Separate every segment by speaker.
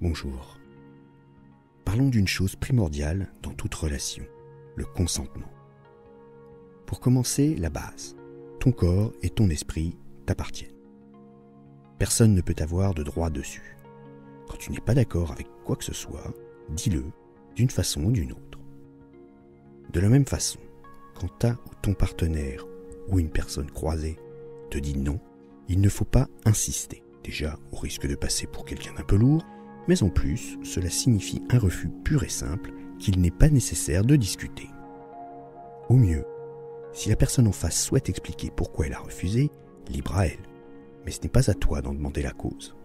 Speaker 1: Bonjour. Parlons d'une chose primordiale dans toute relation, le consentement. Pour commencer, la base. Ton corps et ton esprit t'appartiennent. Personne ne peut avoir de droit dessus. Quand tu n'es pas d'accord avec quoi que ce soit, dis-le d'une façon ou d'une autre. De la même façon, quand ta ou ton partenaire ou une personne croisée te dit non, il ne faut pas insister. Déjà, au risque de passer pour quelqu'un d'un peu lourd, mais en plus, cela signifie un refus pur et simple qu'il n'est pas nécessaire de discuter. Au mieux, si la personne en face souhaite expliquer pourquoi elle a refusé, libre à elle, mais ce n'est pas à toi d'en demander la cause.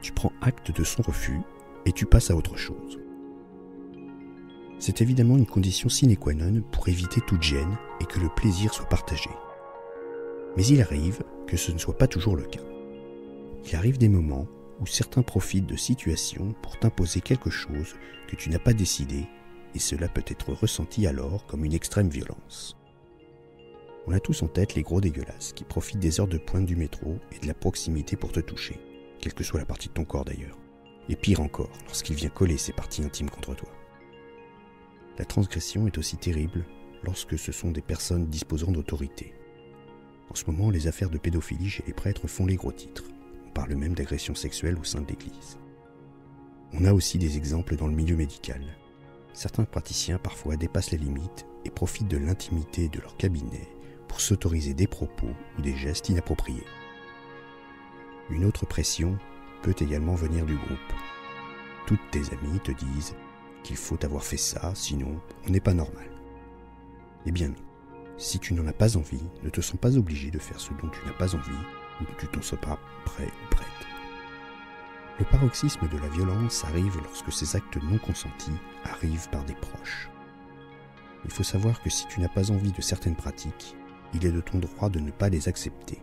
Speaker 1: Tu prends acte de son refus et tu passes à autre chose. C'est évidemment une condition sine qua non pour éviter toute gêne et que le plaisir soit partagé. Mais il arrive que ce ne soit pas toujours le cas. Il arrive des moments où certains profitent de situations pour t'imposer quelque chose que tu n'as pas décidé, et cela peut être ressenti alors comme une extrême violence. On a tous en tête les gros dégueulasses qui profitent des heures de pointe du métro et de la proximité pour te toucher, quelle que soit la partie de ton corps d'ailleurs. Et pire encore, lorsqu'il vient coller ses parties intimes contre toi. La transgression est aussi terrible lorsque ce sont des personnes disposant d'autorité. En ce moment, les affaires de pédophilie chez les prêtres font les gros titres. On parle même d'agression sexuelle au sein de l'Église. On a aussi des exemples dans le milieu médical. Certains praticiens parfois dépassent les limites et profitent de l'intimité de leur cabinet pour s'autoriser des propos ou des gestes inappropriés. Une autre pression peut également venir du groupe. Toutes tes amies te disent qu'il faut avoir fait ça, sinon on n'est pas normal. Eh bien non. Si tu n'en as pas envie, ne te sens pas obligé de faire ce dont tu n'as pas envie ou dont tu t'en sens pas prêt ou prête. Le paroxysme de la violence arrive lorsque ces actes non consentis arrivent par des proches. Il faut savoir que si tu n'as pas envie de certaines pratiques, il est de ton droit de ne pas les accepter.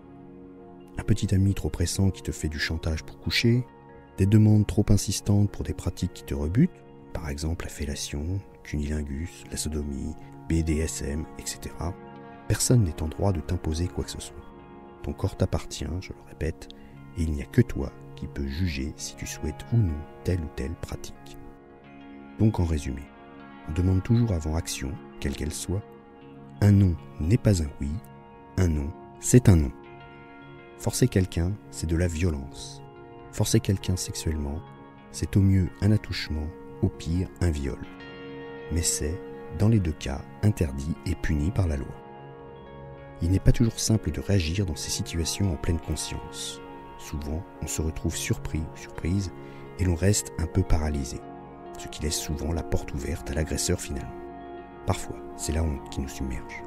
Speaker 1: Un petit ami trop pressant qui te fait du chantage pour coucher, des demandes trop insistantes pour des pratiques qui te rebutent, par exemple la fellation, cunilingus, la sodomie, BDSM, etc. Personne n'est en droit de t'imposer quoi que ce soit. Ton corps t'appartient, je le répète, et il n'y a que toi qui peux juger si tu souhaites ou non telle ou telle pratique. Donc en résumé, on demande toujours avant action, quelle qu'elle soit, un non n'est pas un oui, un non, c'est un non. Forcer quelqu'un, c'est de la violence. Forcer quelqu'un sexuellement, c'est au mieux un attouchement, au pire un viol. Mais c'est, dans les deux cas, interdit et puni par la loi. Il n'est pas toujours simple de réagir dans ces situations en pleine conscience. Souvent, on se retrouve surpris ou surprise et l'on reste un peu paralysé, ce qui laisse souvent la porte ouverte à l'agresseur finalement. Parfois, c'est la honte qui nous submerge.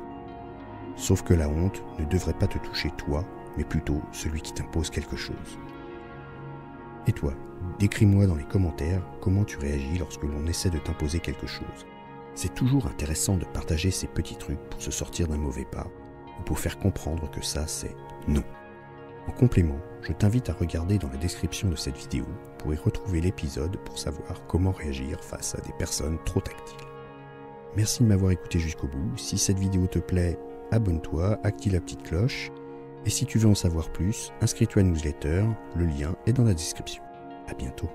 Speaker 1: Sauf que la honte ne devrait pas te toucher toi, mais plutôt celui qui t'impose quelque chose. Et toi, décris-moi dans les commentaires comment tu réagis lorsque l'on essaie de t'imposer quelque chose. C'est toujours intéressant de partager ces petits trucs pour se sortir d'un mauvais pas ou pour faire comprendre que ça, c'est non. En complément, je t'invite à regarder dans la description de cette vidéo pour y retrouver l'épisode pour savoir comment réagir face à des personnes trop tactiles. Merci de m'avoir écouté jusqu'au bout. Si cette vidéo te plaît, abonne-toi, active la petite cloche. Et si tu veux en savoir plus, inscris-toi à la newsletter, le lien est dans la description. À bientôt.